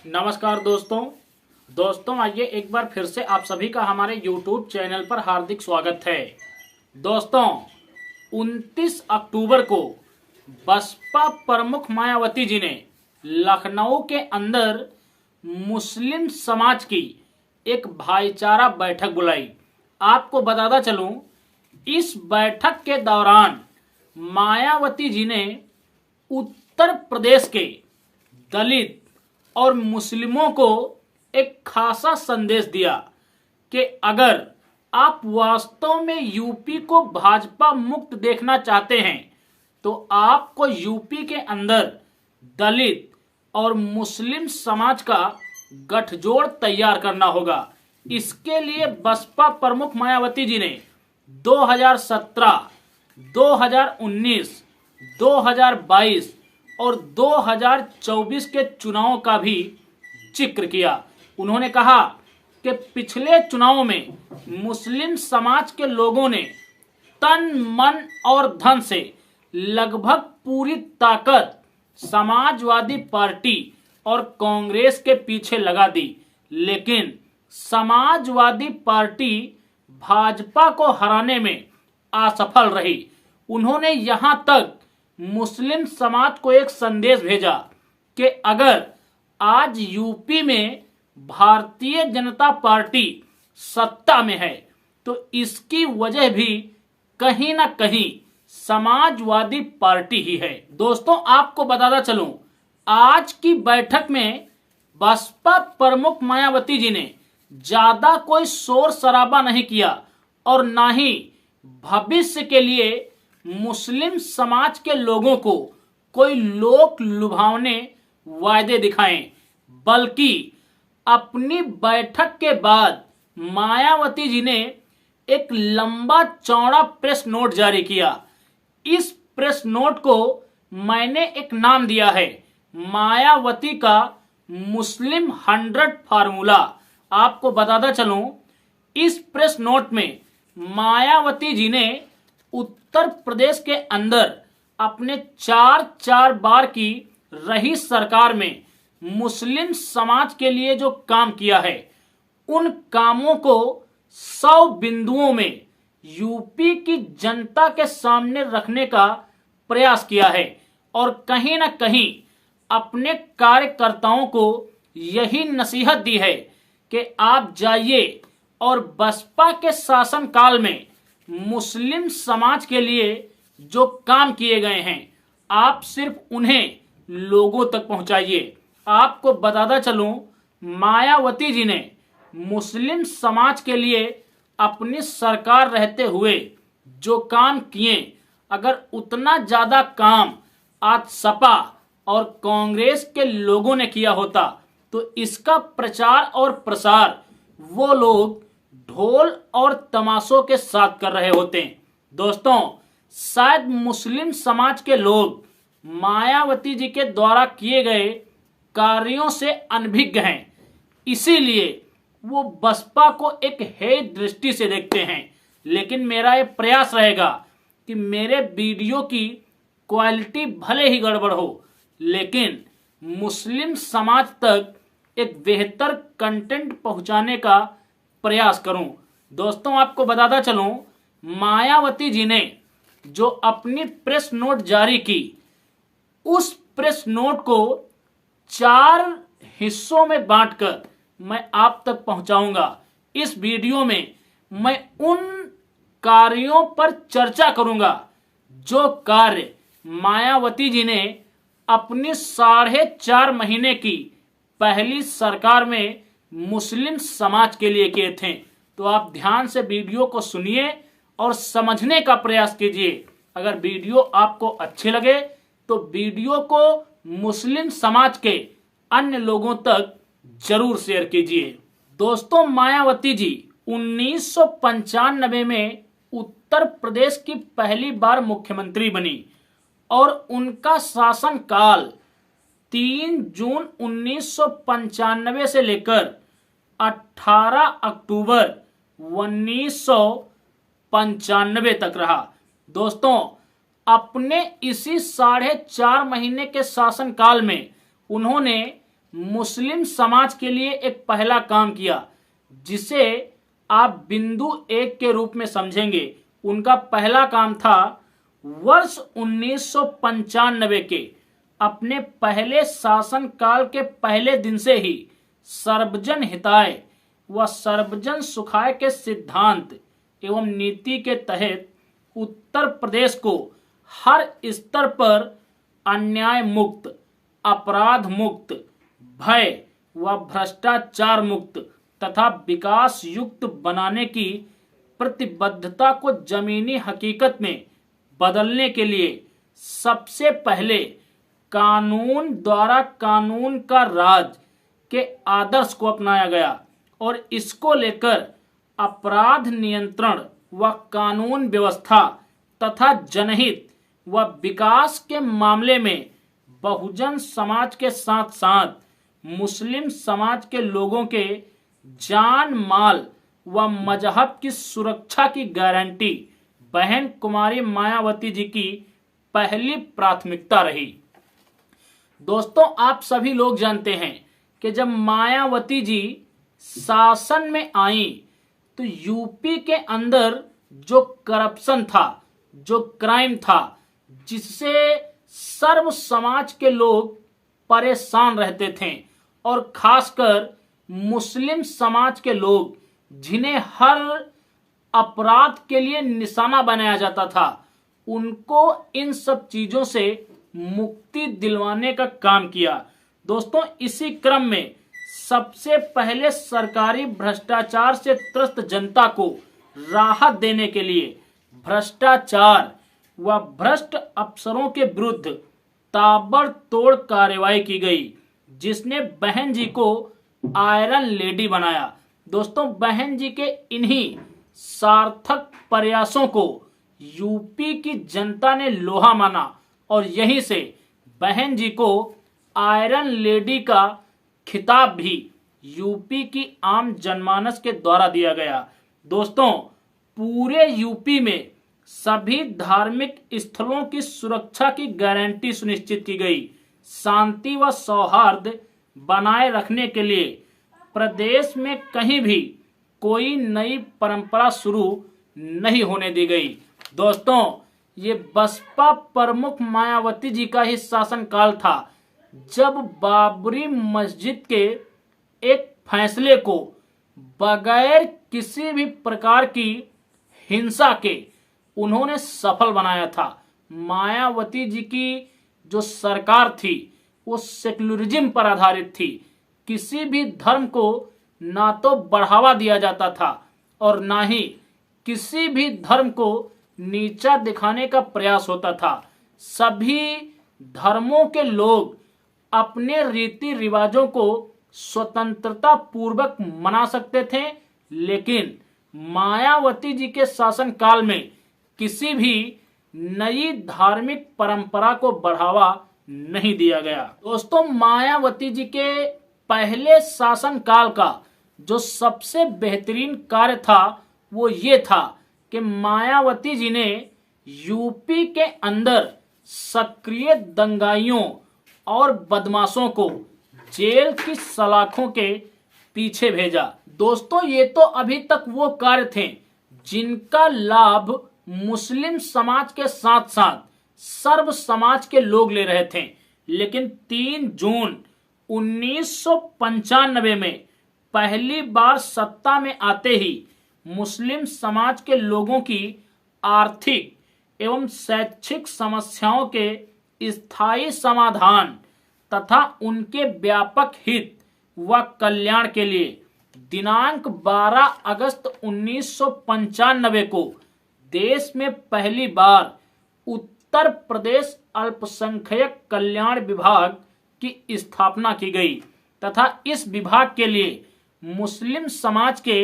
नमस्कार दोस्तों आइए एक बार फिर से आप सभी का हमारे YouTube चैनल पर हार्दिक स्वागत है। दोस्तों 29 अक्टूबर को बसपा प्रमुख मायावती जी ने लखनऊ के अंदर मुस्लिम समाज की एक भाईचारा बैठक बुलाई। आपको बताता चलूं, इस बैठक के दौरान मायावती जी ने उत्तर प्रदेश के दलित और मुस्लिमों को एक खासा संदेश दिया कि अगर आप वास्तव में यूपी को भाजपा मुक्त देखना चाहते हैं तो आपको यूपी के अंदर दलित और मुस्लिम समाज का गठजोड़ तैयार करना होगा। इसके लिए बसपा प्रमुख मायावती जी ने 2017, 2019, 2022 और 2024 के चुनावों का भी जिक्र किया। उन्होंने कहा कि पिछले चुनावों में मुस्लिम समाज के लोगों ने तन मन और धन से लगभग पूरी ताकत समाजवादी पार्टी और कांग्रेस के पीछे लगा दी, लेकिन समाजवादी पार्टी भाजपा को हराने में असफल रही। उन्होंने यहां तक मुस्लिम समाज को एक संदेश भेजा कि अगर आज यूपी में भारतीय जनता पार्टी सत्ता में है तो इसकी वजह भी कहीं ना कहीं समाजवादी पार्टी ही है। दोस्तों आपको बताता चलूं, आज की बैठक में बसपा प्रमुख मायावती जी ने ज्यादा कोई शोर शराबा नहीं किया और ना ही भविष्य के लिए मुस्लिम समाज के लोगों को कोई लोक लुभावने वायदे दिखाएं, बल्कि अपनी बैठक के बाद मायावती जी ने एक लंबा चौड़ा प्रेस नोट जारी किया। इस प्रेस नोट को मैंने एक नाम दिया है, मायावती का मुस्लिम 100 फार्मूला। आपको बताता चलूं, इस प्रेस नोट में मायावती जी ने उत्तर प्रदेश के अंदर अपने 4 बार की रही सरकार में मुस्लिम समाज के लिए जो काम किया है, उन कामों को 100 बिंदुओं में यूपी की जनता के सामने रखने का प्रयास किया है और कहीं ना कहीं अपने कार्यकर्ताओं को यही नसीहत दी है कि आप जाइए और बसपा के शासनकाल में मुस्लिम समाज के लिए जो काम किए गए हैं आप सिर्फ उन्हें लोगों तक पहुंचाइए। आपको बताता चलूं, मायावती जी ने मुस्लिम समाज के लिए अपनी सरकार रहते हुए जो काम किए, अगर उतना ज्यादा काम आज सपा और कांग्रेस के लोगों ने किया होता तो इसका प्रचार और प्रसार वो लोग ढोल और तमाशों के साथ कर रहे होते हैं। दोस्तों शायद मुस्लिम समाज के लोग मायावती जी के द्वारा किए गए कार्यों से अनभिज्ञ हैं, इसीलिए वो बसपा को एक हेय दृष्टि से देखते हैं। लेकिन मेरा ये प्रयास रहेगा कि मेरे वीडियो की क्वालिटी भले ही गड़बड़ हो, लेकिन मुस्लिम समाज तक एक बेहतर कंटेंट पहुंचाने का प्रयास करूं। दोस्तों आपको बताता चलूं, मायावती जी ने जो अपनी प्रेस नोट जारी की, उस प्रेस नोट को 4 हिस्सों में बांटकर मैं आप तक पहुंचाऊंगा। इस वीडियो में मैं उन कार्यों पर चर्चा करूंगा जो कार्य मायावती जी ने अपनी 4.5 महीने की पहली सरकार में मुस्लिम समाज के लिए किए थे। तो आप ध्यान से वीडियो को सुनिए और समझने का प्रयास कीजिए। अगर वीडियो आपको अच्छे लगे तो वीडियो को मुस्लिम समाज के अन्य लोगों तक जरूर शेयर कीजिए। दोस्तों मायावती जी 1995 में उत्तर प्रदेश की पहली बार मुख्यमंत्री बनी और उनका शासनकाल 3 जून 1995 से लेकर 18 अक्टूबर 1995 तक रहा। दोस्तों अपने इसी 4.5 महीने के शासनकाल में उन्होंने मुस्लिम समाज के लिए एक पहला काम किया, जिसे आप बिंदु 1 के रूप में समझेंगे। उनका पहला काम था वर्ष 1995 के अपने पहले शासनकाल के पहले दिन से ही सर्वजन हिताय व सर्वजन सुखाय के सिद्धांत एवं नीति के तहत उत्तर प्रदेश को हर स्तर पर अन्याय मुक्त, अपराध मुक्त, भय व भ्रष्टाचार मुक्त तथा विकास युक्त बनाने की प्रतिबद्धता को जमीनी हकीकत में बदलने के लिए सबसे पहले कानून द्वारा कानून का राज के आदर्श को अपनाया गया और इसको लेकर अपराध नियंत्रण व कानून व्यवस्था तथा जनहित व विकास के मामले में बहुजन समाज के साथ साथ मुस्लिम समाज के लोगों के जान माल व मजहब की सुरक्षा की गारंटी बहन कुमारी मायावती जी की पहली प्राथमिकता रही। दोस्तों, आप सभी लोग जानते हैं कि जब मायावती जी शासन में आई तो यूपी के अंदर जो करप्शन था, जो क्राइम था, जिससे सर्व समाज के लोग परेशान रहते थे और खासकर मुस्लिम समाज के लोग, जिन्हें हर अपराध के लिए निशाना बनाया जाता था, उनको इन सब चीजों से मुक्ति दिलवाने का काम किया। दोस्तों, इसी क्रम में सबसे पहले सरकारी भ्रष्टाचार से त्रस्त जनता को राहत देने के लिए भ्रष्टाचार व भ्रष्ट अफसरों के विरुद्ध ताबड़तोड़ कार्रवाई की गई, जिसने बहन जी को आयरन लेडी बनाया। दोस्तों, बहन जी के इन्हीं सार्थक प्रयासों को यूपी की जनता ने लोहा माना और यहीं से बहन जी को आयरन लेडी का खिताब भी यूपी की आम जनमानस के द्वारा दिया गया। दोस्तों, पूरे यूपी में सभी धार्मिक स्थलों की सुरक्षा की गारंटी सुनिश्चित की गई। शांति व सौहार्द बनाए रखने के लिए प्रदेश में कहीं भी कोई नई परंपरा शुरू नहीं होने दी गई। दोस्तों, ये बसपा प्रमुख मायावती जी का ही शासनकाल था जब बाबरी मस्जिद के एक फैसले को बगैर किसी भी प्रकार की हिंसा के उन्होंने सफल बनाया था। मायावती जी की जो सरकार थी वो सेक्युलरिज्म पर आधारित थी। किसी भी धर्म को ना तो बढ़ावा दिया जाता था और ना ही किसी भी धर्म को नीचा दिखाने का प्रयास होता था। सभी धर्मों के लोग अपने रीति रिवाजों को स्वतंत्रता पूर्वक मना सकते थे, लेकिन मायावती जी के शासन काल में किसी भी नई धार्मिक परंपरा को बढ़ावा नहीं दिया गया। दोस्तों, मायावती जी के पहले शासन काल का जो सबसे बेहतरीन कार्य था वो ये था कि मायावती जी ने यूपी के अंदर सक्रिय दंगाइयों और बदमाशों को जेल की सलाखों के पीछे भेजा। दोस्तों, ये तो अभी तक वो कार्य थे जिनका लाभ मुस्लिम समाज के साथ साथ सर्व समाज के लोग ले रहे थे, लेकिन 3 जून 1995 में पहली बार सत्ता में आते ही मुस्लिम समाज के लोगों की आर्थिक एवं शैक्षिक समस्याओं के स्थायी समाधान तथा उनके व्यापक हित व कल्याण के लिए दिनांक 12 अगस्त 1995 को देश में पहली बार उत्तर प्रदेश अल्पसंख्यक कल्याण विभाग की स्थापना की गई तथा इस विभाग के लिए मुस्लिम समाज के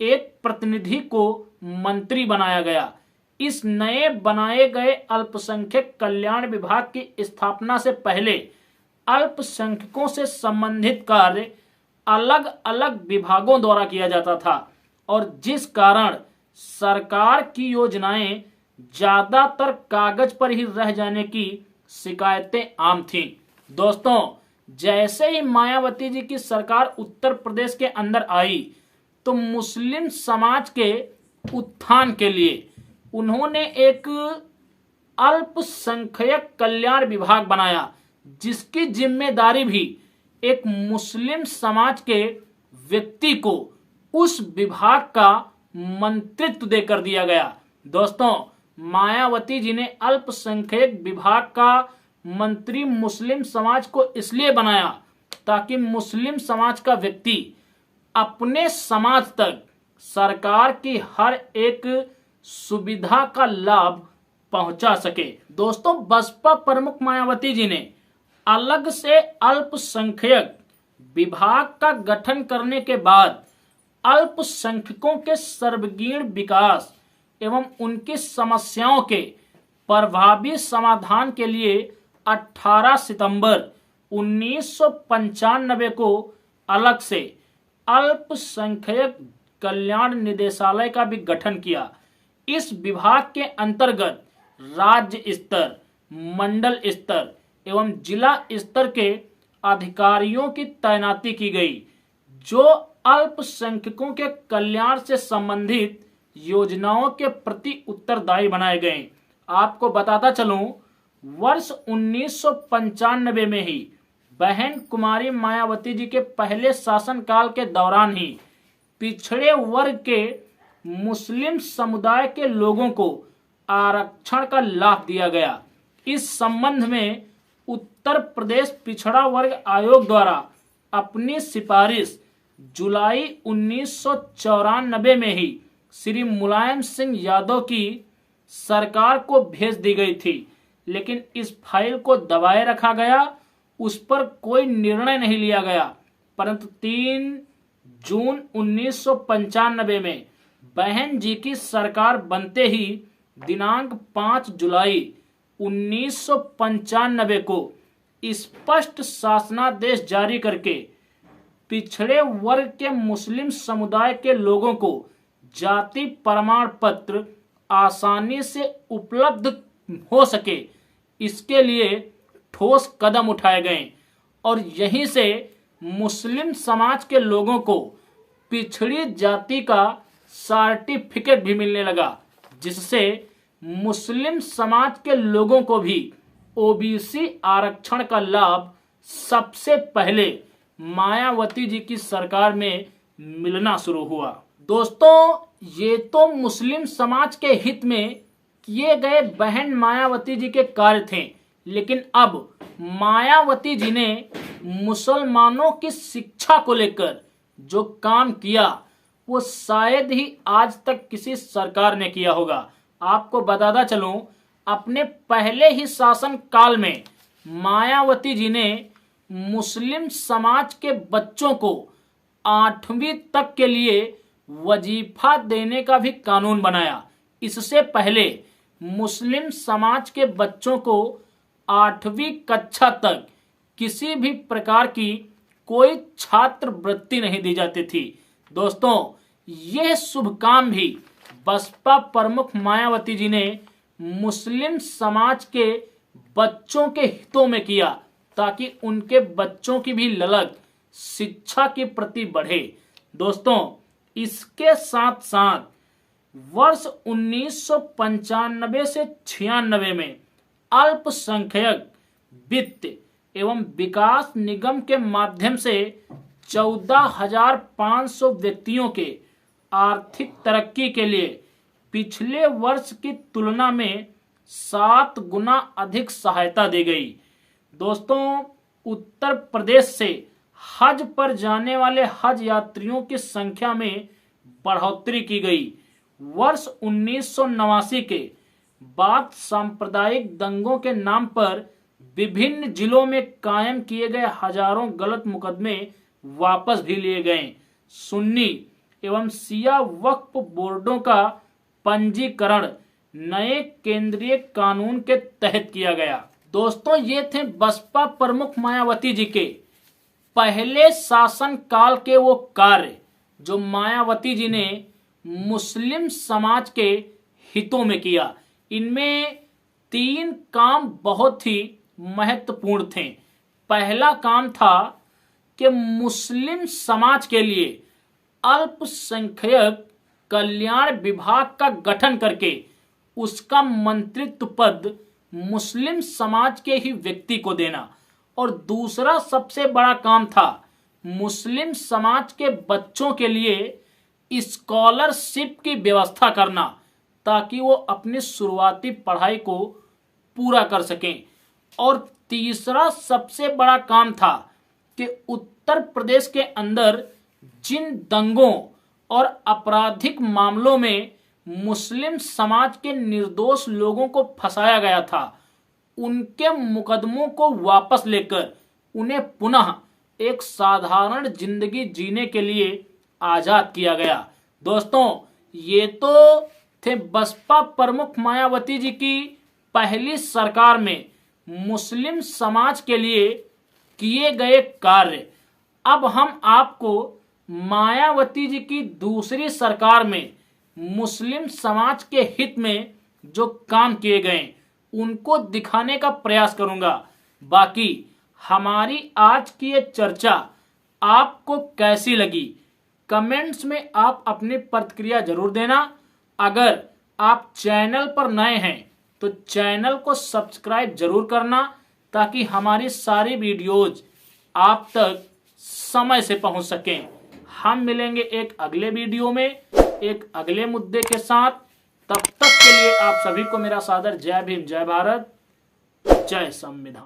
एक प्रतिनिधि को मंत्री बनाया गया। इस नए बनाए गए अल्पसंख्यक कल्याण विभाग की स्थापना से पहले अल्पसंख्यकों से संबंधित कार्य अलग अलग विभागों द्वारा किया जाता था और जिस कारण सरकार की योजनाएं ज्यादातर कागज पर ही रह जाने की शिकायतें आम थीं। दोस्तों, जैसे ही मायावती जी की सरकार उत्तर प्रदेश के अंदर आई तो मुस्लिम समाज के उत्थान के लिए उन्होंने एक अल्पसंख्यक कल्याण विभाग बनाया, जिसकी जिम्मेदारी भी एक मुस्लिम समाज के व्यक्ति को उस विभाग का मंत्रित्व देकर दिया गया। दोस्तों, मायावती जी ने अल्पसंख्यक विभाग का मंत्री मुस्लिम समाज को इसलिए बनाया ताकि मुस्लिम समाज का व्यक्ति अपने समाज तक सरकार की हर एक सुविधा का लाभ पहुंचा सके। दोस्तों, बसपा प्रमुख मायावती जी ने अलग से अल्पसंख्यक विभाग का गठन करने के बाद अल्पसंख्यकों के सर्वगीण विकास एवं उनकी समस्याओं के प्रभावी समाधान के लिए 18 सितंबर 1995 को अलग से अल्पसंख्यक कल्याण निदेशालय का भी गठन किया। इस विभाग के अंतर्गत राज्य स्तर, मंडल स्तर एवं जिला स्तर के अधिकारियों की तैनाती की गई, जो अल्पसंख्यकों के कल्याण से संबंधित योजनाओं के प्रति उत्तरदायी बनाए गए। आपको बताता चलूं, वर्ष 1995 में ही बहन कुमारी मायावती जी के पहले शासनकाल के दौरान ही पिछड़े वर्ग के मुस्लिम समुदाय के लोगों को आरक्षण का लाभ दिया गया। इस संबंध में उत्तर प्रदेश पिछड़ा वर्ग आयोग द्वारा अपनी सिफारिश जुलाई 1994 में ही श्री मुलायम सिंह यादव की सरकार को भेज दी गई थी, लेकिन इस फाइल को दबाए रखा गया, उस पर कोई निर्णय नहीं लिया गया। परंतु 3 जून 1995 में बहन जी की सरकार बनते ही दिनांक 5 जुलाई 1995 को स्पष्ट शासनादेश जारी करके पिछड़े वर्ग के मुस्लिम समुदाय के लोगों को जाति प्रमाण पत्र आसानी से उपलब्ध हो सके, इसके लिए ठोस कदम उठाए गए और यहीं से मुस्लिम समाज के लोगों को पिछड़ी जाति का सर्टिफिकेट भी मिलने लगा, जिससे मुस्लिम समाज के लोगों को भी ओबीसी आरक्षण का लाभ सबसे पहले मायावती जी की सरकार में मिलना शुरू हुआ। दोस्तों, ये तो मुस्लिम समाज के हित में किए गए बहन मायावती जी के कार्य थे, लेकिन अब मायावती जी ने मुसलमानों की शिक्षा को लेकर जो काम किया वो शायद ही आज तक किसी सरकार ने किया होगा। आपको बताता चलूं, अपने पहले ही शासन काल में मायावती जी ने मुस्लिम समाज के बच्चों को 8वीं तक के लिए वजीफा देने का भी कानून बनाया। इससे पहले मुस्लिम समाज के बच्चों को 8वीं कक्षा तक किसी भी प्रकार की कोई छात्रवृत्ति नहीं दी जाती थी। दोस्तों, यह शुभ काम भी बसपा प्रमुख मायावती जी ने मुस्लिम समाज के बच्चों के हितों में किया, ताकि उनके बच्चों की भी ललक शिक्षा के प्रति बढ़े। दोस्तों, इसके साथ साथ वर्ष 1995 से 96 में अल्पसंख्यक वित्त एवं विकास निगम के माध्यम से 14,500 व्यक्तियों के आर्थिक तरक्की के लिए पिछले वर्ष की तुलना में 7 गुना अधिक सहायता दी गई। दोस्तों, उत्तर प्रदेश से हज पर जाने वाले हज यात्रियों की संख्या में बढ़ोतरी की गई। वर्ष 1989 के बाद सांप्रदायिक दंगों के नाम पर विभिन्न जिलों में कायम किए गए हजारों गलत मुकदमे वापस भी लिए गए। सुन्नी एवं शिया वक्फ बोर्डों का पंजीकरण नए केंद्रीय कानून के तहत किया गया। दोस्तों, ये थे बसपा प्रमुख मायावती जी के पहले शासन काल के वो कार्य जो मायावती जी ने मुस्लिम समाज के हितों में किया। इनमें 3 काम बहुत ही महत्वपूर्ण थे। पहला काम था कि मुस्लिम समाज के लिए अल्पसंख्यक कल्याण विभाग का गठन करके उसका मंत्रित्व पद मुस्लिम समाज के ही व्यक्ति को देना। और दूसरा सबसे बड़ा काम था मुस्लिम समाज के बच्चों के लिए स्कॉलरशिप की व्यवस्था करना, ताकि वो अपनी शुरुआती पढ़ाई को पूरा कर सकें। और तीसरा सबसे बड़ा काम था कि उत्तर प्रदेश के अंदर जिन दंगों और आपराधिक मामलों में मुस्लिम समाज के निर्दोष लोगों को फंसाया गया था, उनके मुकदमों को वापस लेकर उन्हें पुनः एक साधारण जिंदगी जीने के लिए आजाद किया गया। दोस्तों, ये तो थे बसपा प्रमुख मायावती जी की पहली सरकार में मुस्लिम समाज के लिए किए गए कार्य। अब हम आपको मायावती जी की दूसरी सरकार में मुस्लिम समाज के हित में जो काम किए गए उनको दिखाने का प्रयास करूंगा। बाकी हमारी आज की ये चर्चा आपको कैसी लगी, कमेंट्स में आप अपनी प्रतिक्रिया जरूर देना। अगर आप चैनल पर नए हैं तो चैनल को सब्सक्राइब जरूर करना, ताकि हमारी सारी वीडियोज आप तक समय से पहुंच सकें। हम मिलेंगे एक अगले वीडियो में एक अगले मुद्दे के साथ। तब तक के लिए आप सभी को मेरा सादर जय भीम, जय भारत, जय संविधान।